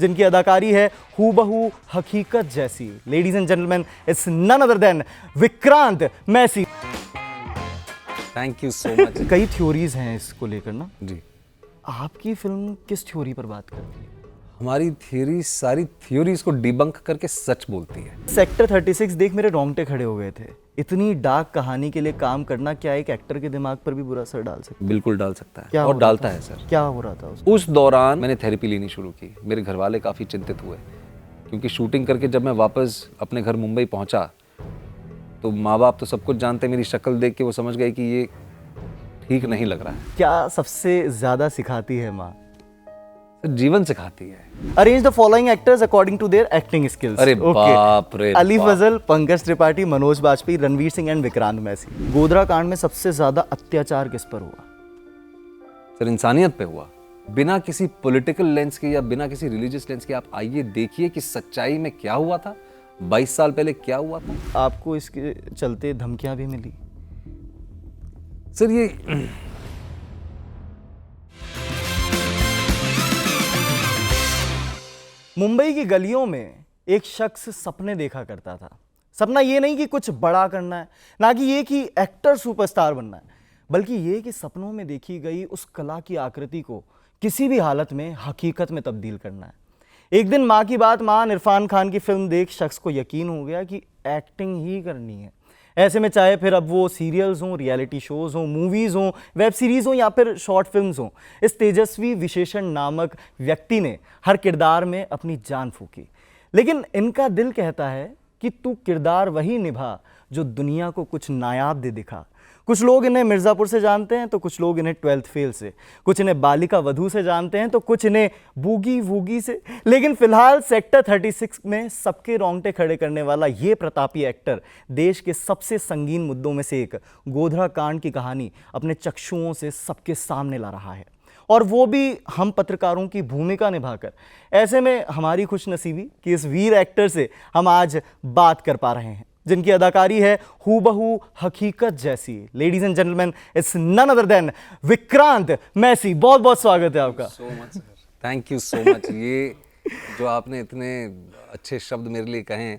जिनकी अदाकारी है हूबहू हकीकत जैसी। Ladies and gentleman, it's none other than Vikrant Massey. Thank you so much. कई थ्योरीज हैं इसको लेकर ना जी, आपकी फिल्म किस थ्योरी पर बात करती है? हमारी थियरी सारी थ्योरीज को डिबंक करके सच बोलती है। सेक्टर 36 देख मेरे रोंगटे खड़े हो गए थे। इतनी डार्क कहानी के लिए काम करना क्या एक एक्टर के दिमाग पर भी बुरा असर डाल सकता है? बिल्कुल डाल सकता है क्या और हो रहा डालता था? है सर। क्या हो रहा था उस दौरान मैंने थेरेपी लेनी शुरू की। मेरे घर वाले काफ़ी चिंतित हुए क्योंकि शूटिंग करके जब मैं वापस अपने घर मुंबई पहुंचा तो माँ बाप तो सब कुछ जानते, मेरी शक्ल देख के वो समझ गए कि ये ठीक नहीं लग रहा है। क्या सबसे ज्यादा सिखाती है माँ? जीवन सिखाती है। Arrange the following actors according to their acting skills. अरे बाप रे अली बाप। फजल, पंकज त्रिपाठी, मनोज बाजपेयी, रणवीर सिंह एंड विक्रांत मैसी। गोधरा कांड में सबसे ज्यादा अत्याचार किस पर हुआ? सर इंसानियत पे हुआ, बिना किसी पॉलिटिकल लेंस के या बिना किसी रिलीजियस लेंस के। आप आइए देखिए कि सच्चाई में क्या हुआ था, 22 साल पहले क्या हुआ था। आपको इसके चलते धमकियां भी मिली? सर ये मुंबई की गलियों में एक शख्स सपने देखा करता था। सपना ये नहीं कि कुछ बड़ा करना है, ना कि ये कि एक्टर सुपरस्टार बनना है, बल्कि ये कि सपनों में देखी गई उस कला की आकृति को किसी भी हालत में हकीकत में तब्दील करना है। एक दिन माँ की बात मान इरफान खान की फिल्म देख शख्स को यकीन हो गया कि एक्टिंग ही करनी है। ऐसे में चाहे फिर अब वो सीरियल्स हों, रियलिटी शोज़ हों, मूवीज़ हों, वेब सीरीज़ हों या फिर शॉर्ट फिल्म्स हों, इस तेजस्वी विशेषण नामक व्यक्ति ने हर किरदार में अपनी जान फूंकी। लेकिन इनका दिल कहता है कि तू किरदार वही निभा जो दुनिया को कुछ नायाब दे दिखा। कुछ लोग इन्हें मिर्ज़ापुर से जानते हैं तो कुछ लोग इन्हें 12th फेल से, कुछ इन्हें बालिका वधू से जानते हैं तो कुछ इन्हें बूगी वूगी से। लेकिन फिलहाल सेक्टर 36 में सबके रोंगटे खड़े करने वाला ये प्रतापी एक्टर देश के सबसे संगीन मुद्दों में से एक गोधरा कांड की कहानी अपने चक्षुओं से सबके सामने ला रहा है, और वो भी हम पत्रकारों की भूमिका निभाकर। ऐसे में हमारी खुशनसीबी कि इस वीर एक्टर से हम आज बात कर पा रहे हैं, जिनकी अदाकारी है हूबहू हकीकत जैसी। Ladies and gentleman, it's none other than Vikrant Massey. बहुत बहुत स्वागत है आपका। So much sir, thank you so much. ये जो आपने इतने अच्छे शब्द मेरे लिए कहे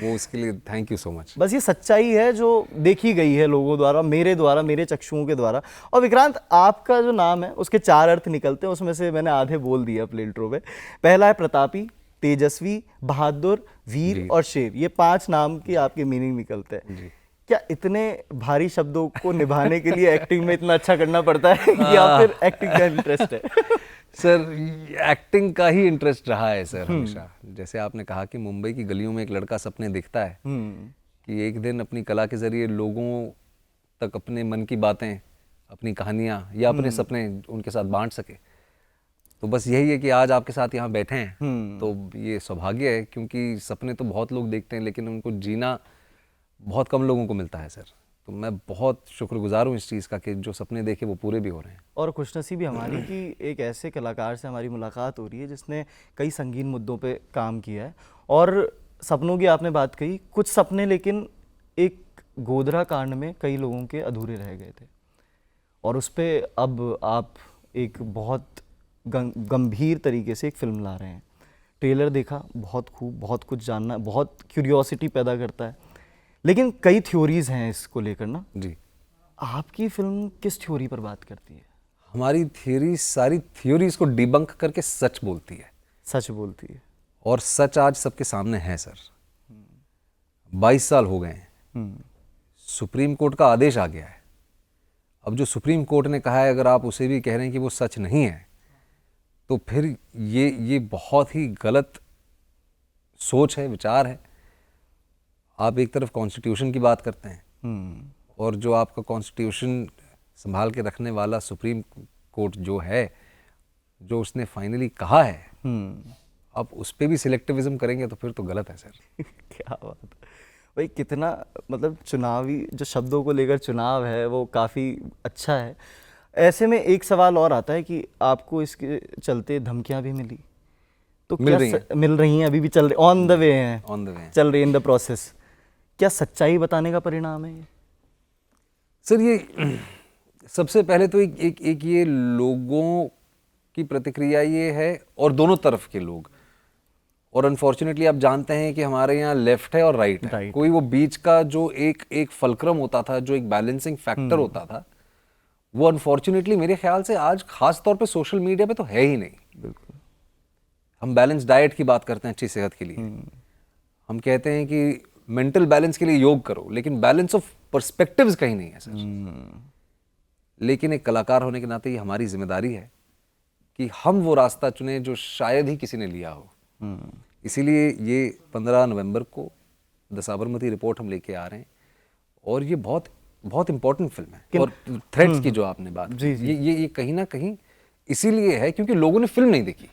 वो उसके लिए थैंक यू सो मच। बस ये सच्चाई है जो देखी गई है लोगों द्वारा, मेरे चक्षुओं के द्वारा। और विक्रांत, आपका जो नाम है उसके 4 अर्थ निकलते हैं, उसमें से मैंने आधे बोल दिए अपने इंट्रो में। पहला है प्रतापी, तेजस्वी, बहादुर, वीर और शेर। ये 5 नाम की आपके मीनिंग निकलते हैं। क्या इतने भारी शब्दों को निभाने के लिए एक्टिंग में इतना अच्छा करना पड़ता है या फिर एक्टिंग का इंटरेस्ट है? सर एक्टिंग का ही इंटरेस्ट रहा है सर हमेशा। जैसे आपने कहा कि मुंबई की गलियों में एक लड़का सपने देखता है कि एक दिन अपनी कला के जरिए लोगों तक अपने मन की बातें, अपनी कहानियां या अपने सपने उनके साथ बांट सके। तो बस यही है कि आज आपके साथ यहाँ बैठे हैं तो ये सौभाग्य है, क्योंकि सपने तो बहुत लोग देखते हैं लेकिन उनको जीना बहुत कम लोगों को मिलता है सर। तो मैं बहुत शुक्रगुजार हूँ इस चीज़ का कि जो सपने देखे वो पूरे भी हो रहे हैं। और खुशनसीबी हमारी कि एक ऐसे कलाकार से हमारी मुलाकात हो रही है जिसने कई संगीन मुद्दों पे काम किया है। और सपनों की आपने बात कही, कुछ सपने लेकिन एक गोधरा कांड में कई लोगों के अधूरे रह गए थे, और उस पर अब आप एक बहुत गंभीर तरीके से एक फिल्म ला रहे हैं। ट्रेलर देखा, बहुत खूब, बहुत कुछ जानना, बहुत क्यूरियोसिटी पैदा करता है, लेकिन कई थ्योरीज हैं इसको लेकर ना जी। आपकी फिल्म किस थ्योरी पर बात करती है? हमारी थियरी सारी थ्योरीज को डिबंक करके सच बोलती है। सच बोलती है। और सच आज सबके सामने है सर। 22 साल हो गए हैं, सुप्रीम कोर्ट का आदेश आ गया है। अब जो सुप्रीम कोर्ट ने कहा है, अगर आप उसे भी कह रहे हैं कि वो सच नहीं है, तो फिर ये बहुत ही गलत सोच है, विचार है। आप एक तरफ कॉन्स्टिट्यूशन की बात करते हैं और जो आपका कॉन्स्टिट्यूशन संभाल के रखने वाला सुप्रीम कोर्ट जो है, जो उसने फाइनली कहा है, आप उस पर भी सिलेक्टिविज्म करेंगे तो फिर तो गलत है सर। क्या बात है भाई, कितना मतलब चुनावी जो शब्दों को लेकर चुनाव है वो काफ़ी अच्छा है। ऐसे में एक सवाल और आता है कि आपको इसके चलते धमकियां भी मिली, तो मिल रही हैं। मिल रही हैं, अभी भी चल रही, ऑन द वे हैं, चल रही इन द प्रोसेस। क्या सच्चाई बताने का परिणाम है ये? सर ये सबसे पहले तो एक ये लोगों की प्रतिक्रिया ये है, और दोनों तरफ के लोग और अनफॉर्चुनेटली आप जानते हैं कि हमारे यहाँ लेफ्ट है और राइट है, Right. कोई वो बीच का जो एक फलक्रम होता था, जो एक बैलेंसिंग फैक्टर होता था, वो अनफॉर्चुनेटली मेरे ख्याल से आज खास तौर पे सोशल मीडिया पे तो है ही नहीं। बिल्कुल। हम बैलेंस डाइट की बात करते हैं अच्छी सेहत के लिए, हम कहते हैं कि मेंटल बैलेंस के लिए योग करो, लेकिन बैलेंस ऑफ पर्सपेक्टिव्स कहीं नहीं है सर। लेकिन एक कलाकार होने के नाते ये हमारी जिम्मेदारी है कि हम वो रास्ता चुने जो शायद ही किसी ने लिया हो। इसीलिए ये 15 नवंबर को द साबरमती रिपोर्ट हम लेके आ रहे हैं, और ये बहुत बहुत इंपॉर्टेंट फिल्म है। और थ्रेड्स की जो आपने बात की, ये कहीं ना कहीं इसीलिए है क्योंकि लोगों ने फिल्म नहीं देखी।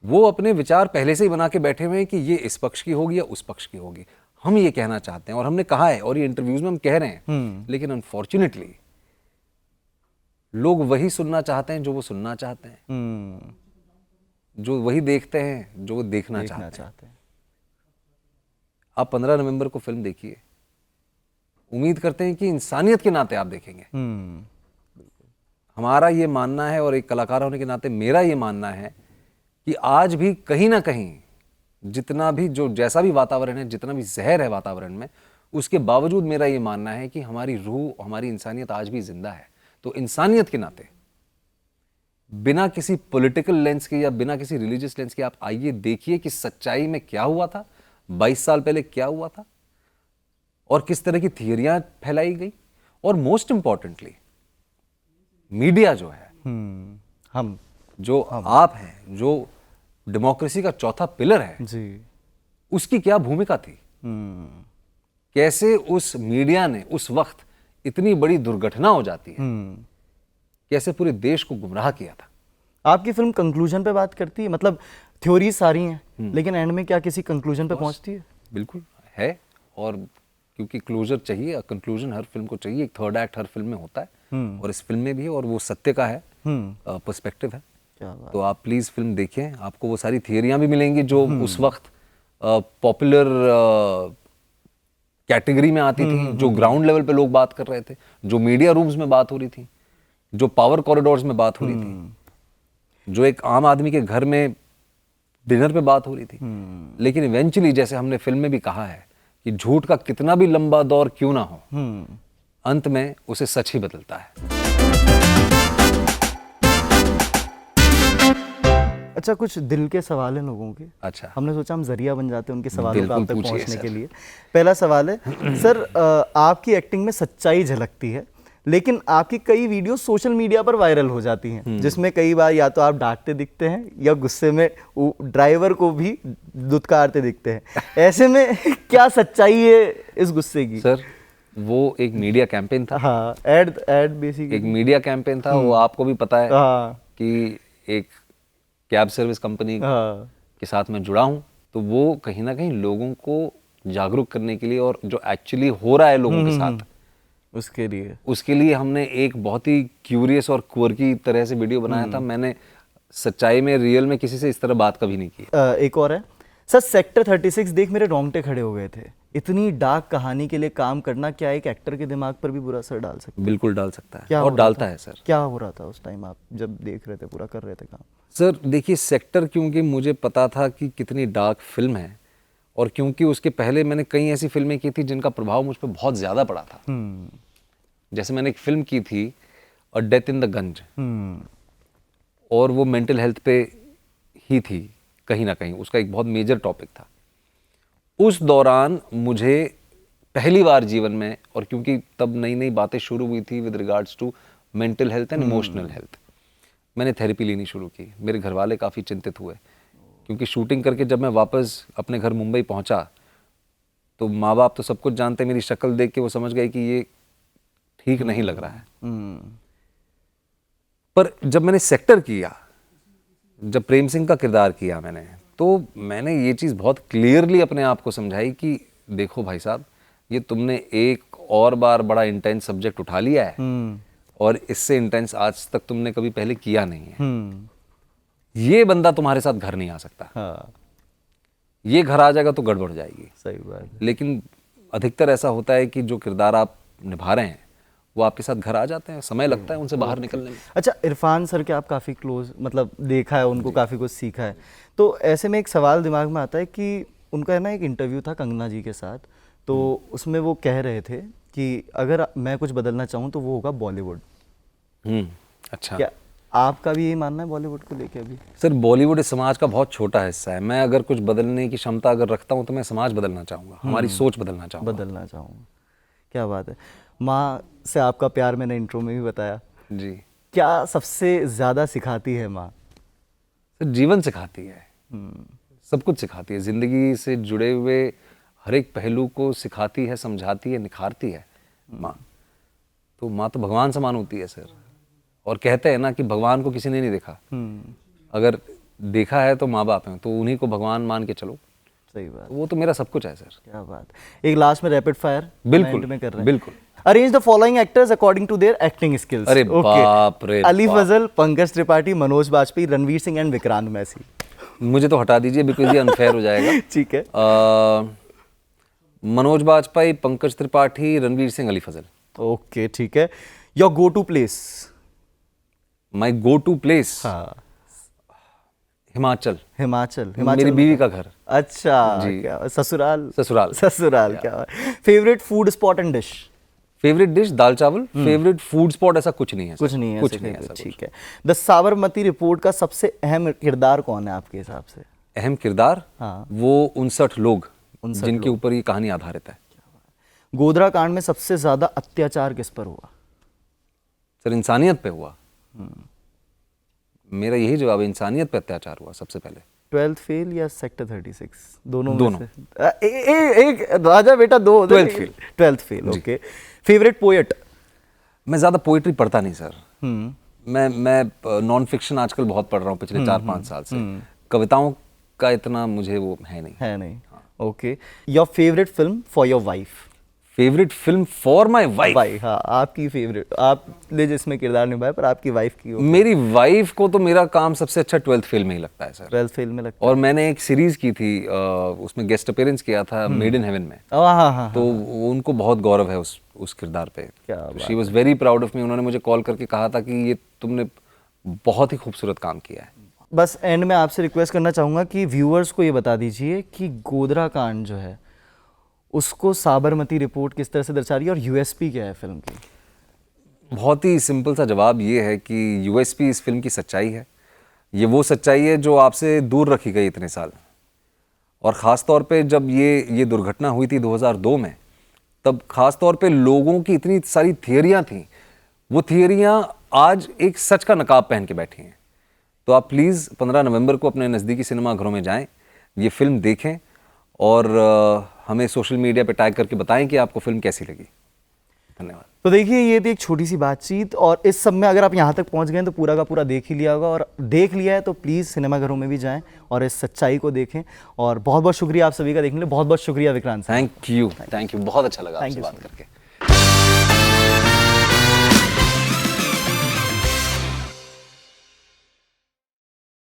वो अपने विचार पहले से ही बना के बैठे हुए हैं कि ये इस पक्ष की होगी या उस पक्ष की होगी। हम ये कहना चाहते हैं और हमने कहा है और ये इंटरव्यूज में हम कह रहे हैं, लेकिन अनफॉर्चुनेटली लोग वही सुनना चाहते हैं जो वो सुनना चाहते हैं, जो वही देखते हैं जो वो देखना चाहते हैं। आप 15 नवंबर को फिल्म देखिए, उम्मीद करते हैं कि इंसानियत के नाते आप देखेंगे। हमारा ये मानना है और एक कलाकार होने के नाते मेरा ये मानना है कि आज भी कहीं ना कहीं जितना भी जो जैसा भी वातावरण है, जितना भी जहर है वातावरण में, उसके बावजूद मेरा ये मानना है कि हमारी रूह, हमारी इंसानियत आज भी जिंदा है। तो इंसानियत के नाते बिना किसी पॉलिटिकल लेंस के या बिना किसी रिलीजियस लेंस के आप आइए, देखिए कि सच्चाई में क्या हुआ था, 22 साल पहले क्या हुआ था और किस तरह की थियरियां फैलाई गई। और मोस्ट इंपॉर्टेंटली मीडिया जो है, हम जो आप हैं, जो डेमोक्रेसी का चौथा पिलर है जी, उसकी क्या भूमिका थी, कैसे उस मीडिया ने उस वक्त इतनी बड़ी दुर्घटना हो जाती है, कैसे पूरे देश को गुमराह किया था। आपकी फिल्म कंक्लूजन पे बात करती है, मतलब थ्योरी सारी हैं लेकिन एंड में क्या किसी कंक्लूजन पे पहुंचती है? बिल्कुल है, और क्योंकि क्लोजर चाहिए, कंक्लूजन हर फिल्म को चाहिए, एक थर्ड एक्ट हर फिल्म में होता है और इस फिल्म में भी है, और वो सत्य का है, पर्सपेक्टिव है। क्या बात। तो आप प्लीज फिल्म देखिए, आपको वो सारी थियरियां भी मिलेंगी जो उस वक्त पॉपुलर कैटेगरी में आती थी, जो ग्राउंड लेवल पे लोग बात कर रहे थे, जो मीडिया रूम्स में बात हो रही थी, जो पावर कॉरिडोर्स में बात हो रही थी, जो एक आम आदमी के घर में डिनर पे बात हो रही थी। लेकिन इवेंचुअली, जैसे हमने फिल्म में भी कहा है कि झूठ का कितना भी लंबा दौर क्यों ना हो, अंत में उसे सच ही बदलता है। अच्छा, कुछ दिल के सवाल हैं लोगों के। अच्छा, हमने सोचा हम जरिया बन जाते हैं उनके सवालों बिल्कुल, तक पूछिए पहुंचने सर। के लिए। पहला सवाल है सर, आपकी एक्टिंग में सच्चाई झलकती है, लेकिन आपकी कई वीडियो सोशल मीडिया पर वायरल हो जाती हैं, जिसमें कई बार या तो आप डांटते दिखते हैं या गुस्से में ड्राइवर को भी दुत्कारते दिखते हैं। ऐसे में क्या सच्चाई है इस गुस्से की? सर, वो एक मीडिया कैंपेन था। हाँ, एड बेसिकली एक मीडिया कैंपेन था, वो आपको भी पता है हाँ, कि एक कैब सर्विस कंपनी हाँ, के साथ मैं जुड़ा हूं, तो वो कहीं ना कहीं लोगों को जागरूक करने के लिए और जो एक्चुअली हो रहा है लोगों के साथ, उसके लिए हमने एक बहुत ही क्यूरियस और क्वर्की तरह से वीडियो बनाया था। मैंने सच्चाई में, रियल में किसी से इस तरह बात कभी नहीं की। एक और है सर, सेक्टर 36 देख मेरे रोंगटे खड़े हो गए थे। इतनी डार्क कहानी के लिए काम करना क्या एक एक्टर के दिमाग पर भी बुरा असर डाल सकता है? बिल्कुल डाल सकता है, क्या और हो रहा डालता था? है सर। क्या हो रहा था उस टाइम आप जब देख रहे थे, पूरा कर रहे थे काम? सर देखिए, सेक्टर, क्योंकि मुझे पता था कि कितनी डार्क फिल्म है, और क्योंकि उसके पहले मैंने कई ऐसी फिल्में की थी जिनका प्रभाव मुझ पर बहुत ज़्यादा पड़ा था। जैसे मैंने एक फिल्म की थी अ डेथ इन द गंज, और वो मेंटल हेल्थ पे ही थी कहीं ना कहीं, उसका एक बहुत मेजर टॉपिक था। उस दौरान मुझे पहली बार जीवन में, और क्योंकि तब नई नई बातें शुरू हुई थी with regards to mental health and emotional health, मैंने थेरेपी लेनी शुरू की। मेरे घर वाले काफ़ी चिंतित हुए, क्योंकि शूटिंग करके जब मैं वापस अपने घर मुंबई पहुंचा, तो माँ बाप तो सब कुछ जानते, मेरी शक्ल देख के वो समझ गए कि ये ठीक नहीं लग रहा है। पर जब मैंने सेक्टर किया, जब प्रेम सिंह का किरदार किया मैंने, तो मैंने ये चीज़ बहुत क्लियरली अपने आप को समझाई कि देखो भाई साहब, ये तुमने एक और बार बड़ा इंटेंस सब्जेक्ट उठा लिया है, और इससे इंटेंस आज तक तुमने कभी पहले किया नहीं है। ये बंदा तुम्हारे साथ घर नहीं आ सकता। हाँ, ये घर आ जाएगा तो गड़बड़ जाएगी। सही बात है। लेकिन अधिकतर ऐसा होता है कि जो किरदार आप निभा रहे हैं वो आपके साथ घर आ जाते हैं, समय लगता है उनसे बाहर निकलने में। अच्छा, इरफान सर के आप काफ़ी क्लोज, मतलब देखा है उनको, काफ़ी कुछ सीखा है, तो ऐसे में एक सवाल दिमाग में आता है कि उनका है ना एक इंटरव्यू था कंगना जी के साथ, तो उसमें वो कह रहे थे कि अगर मैं कुछ बदलना चाहूँ तो वो होगा बॉलीवुड। अच्छा। क्या आपका भी यही मानना है बॉलीवुड को लेके अभी? सर बॉलीवुड इस समाज का बहुत छोटा हिस्सा है। मैं अगर कुछ बदलने की क्षमता अगर रखता हूँ तो मैं समाज बदलना चाहूँगा, हमारी सोच बदलना चाहूँगा। बदलना चाहूँगा। क्या बात है। माँ से आपका प्यार मैंने इंट्रो में भी बताया, जी क्या सबसे ज़्यादा सिखाती है माँ? सर जीवन सिखाती है, सब कुछ सिखाती है, ज़िंदगी से जुड़े हुए हर एक पहलू को सिखाती है, समझाती है, निखारती है माँ। तो माँ तो भगवान समान होती है सर। और कहते हैं ना कि भगवान को किसी ने नहीं देखा, अगर देखा है तो माँ बाप हैं, तो उन्हीं को भगवान मान के चलो। सही बात। वो तो मेरा सब कुछ है सर। क्या बात। एक लास्ट में रैपिड फायर बिल्कुल, में कर रहे हैं। बिल्कुल। Arrange the following actors according to their acting skills. अरे बाप रे अली बाप। फजल, पंकज त्रिपाठी, मनोज बाजपेयी, रणवीर सिंह एंड विक्रांत मैसी। मुझे तो हटा दीजिए बिकॉज ये अनफेयर हो जाएगा। ठीक है। मनोज बाजपेयी, पंकज त्रिपाठी, रणवीर सिंह, अली फजल। ओके ठीक है। Your go to place? My go to place हाँ। हिमाचल। हिमाचल। मेरी बीवी का घर। अच्छा। जी। क्या ससुराल? ससुराल। ससुराल। क्या favourite food spot and dish? Favourite dish दाल चावल। फेवरेट फूड स्पॉट ऐसा कुछ नहीं है सर। कुछ नहीं है। कुछ नहीं है ऐसा। ठीक है। द साबरमती रिपोर्ट का सबसे अहम किरदार कौन है आपके हिसाब से? अहम किरदार? हाँ। वो 59 लोग जिनके ऊपर ये कहानी आधारित है। गोधरा कांड में सबसे ज्यादा अत्याचार किस पर हुआ? सर इंसानियत पे हुआ। मेरा यही जवाब है, इंसानियत पे अत्याचार हुआ सबसे पहले। 12th फेल या सेक्टर 36? दोनों में दोनों। से एक राजा बेटा दो। 12th fail. 12th fail. Okay. Favourite poet? मैं ज़्यादा पोइट्री पढ़ता नहीं सर। मैं नॉन फिक्शन आजकल बहुत पढ़ रहा हूँ पिछले 4-5 साल से। कविताओं का इतना मुझे वो है नहीं। Okay. Your favourite film for your wife? Favourite film for my wife? हाँ, आपकी फेवरेट, आपने जिसमें किरदार निभाया पर आपकी वाइफ की हो। मेरी वाइफ को तो मेरा काम सबसे अच्छा 12th फेल में ही लगता है सर। 12th फेल में लगता और मैंने एक सीरीज की थी, उसमें गेस्ट अपीयरेंस किया था, मेड इन हेवन में। है। हाँ। तो उनको बहुत गौरव है उस किरदार पे। She was very proud of me. उन्होंने मुझे कॉल करके कहा था कि ये तुमने बहुत ही खूबसूरत काम किया है। बस एंड में आपसे रिक्वेस्ट करना चाहूँगा कि व्यूअर्स को ये बता दीजिए कि गोधरा कांड जो है उसको साबरमती रिपोर्ट किस तरह से दर्शा रही है और यूएसपी क्या है फिल्म की? बहुत ही सिंपल सा जवाब ये है कि यूएसपी इस फिल्म की सच्चाई है। ये वो सच्चाई है जो आपसे दूर रखी गई इतने साल। और ख़ास तौर पे जब ये दुर्घटना हुई थी 2002 में, तब ख़ास तौर पे लोगों की इतनी सारी थियरियाँ थीं, वो थियरियाँ आज एक सच का नकाब पहन के बैठी हैं। तो आप प्लीज़ 15 नवंबर को अपने नज़दीकी सिनेमा घरों में जाएं, ये फिल्म देखें और हमें सोशल मीडिया पे टैग करके बताएं कि आपको फिल्म कैसी लगी। धन्यवाद। तो देखिए ये थी एक छोटी सी बातचीत, और इस सब में अगर आप यहाँ तक पहुँच गए तो पूरा का पूरा देख ही लिया होगा, और देख लिया है तो प्लीज़ सिनेमा घरों में भी जाएं और इस सच्चाई को देखें। और बहुत बहुत शुक्रिया आप सभी का देखने के लिए। बहुत बहुत शुक्रिया विक्रांत साहब। Thank you. बहुत अच्छा लगा आपसे बात करके।